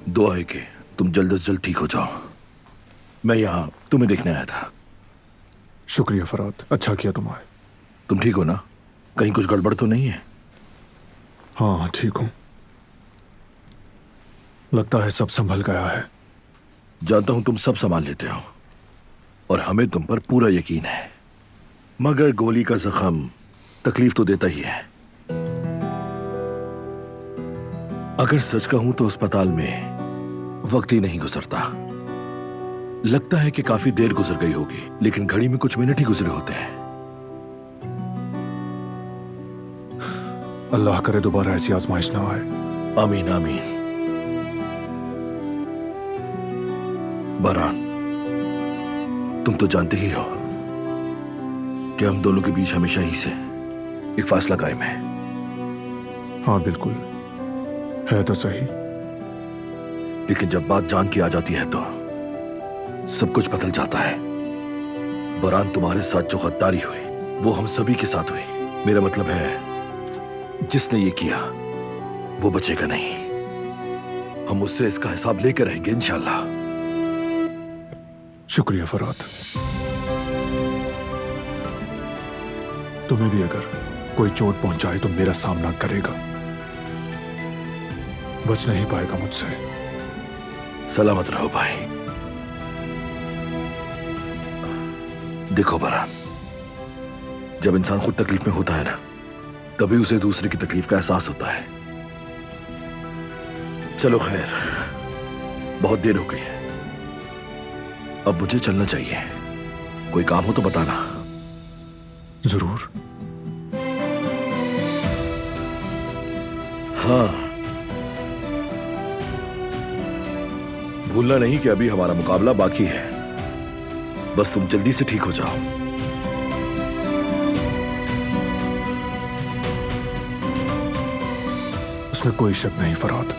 दुआ है कि तुम जल्द से जल्द ठीक हो जाओ। मैं यहाँ तुम्हें देखने आया था। शुक्रिया फराद, अच्छा किया तुम आए। तुम ठीक हो ना? कहीं कुछ गड़बड़ तो नहीं है? हाँ ठीक हूं, लगता है सब संभल गया है। जानता हूं तुम सब संभाल लेते हो और हमें तुम पर पूरा यकीन है, मगर गोली का जख्म तकलीफ तो देता ही है। अगर सच कहूं तो अस्पताल में वक्त ही नहीं गुजरता। लगता है कि काफी देर गुजर गई होगी, लेकिन घड़ी में कुछ मिनट ही गुजरे होते हैं। अल्लाह करे दोबारा ऐसी आजमाइश ना आए। आमीन आमीन। बरहान, तुम तो जानते ही हो कि हम दोनों के बीच हमेशा ही से एक फासला कायम है। हाँ बिल्कुल है तो सही, लेकिन जब बात जान की आ जाती है तो सब कुछ बदल जाता है। बरहान, तुम्हारे साथ जो गद्दारी हुई वो हम सभी के साथ हुई। मेरा मतलब है जिसने ये किया वो बचेगा नहीं। हम उससे इसका हिसाब लेकर रहेंगे इंशाल्लाह। शुक्रिया फराद। तुम्हें भी अगर कोई चोट पहुंचाए तो मेरा सामना करेगा, बच नहीं पाएगा मुझसे। सलामत रहो भाई। देखो बरहान, जब इंसान खुद तकलीफ में होता है ना, तभी उसे दूसरे की तकलीफ का एहसास होता है। चलो खैर, बहुत देर हो गई है, अब मुझे चलना चाहिए। कोई काम हो तो बताना। जरूर। हाँ, भूलना नहीं कि अभी हमारा मुकाबला बाकी है। बस तुम जल्दी से ठीक हो जाओ। उसमें कोई शक नहीं फराद।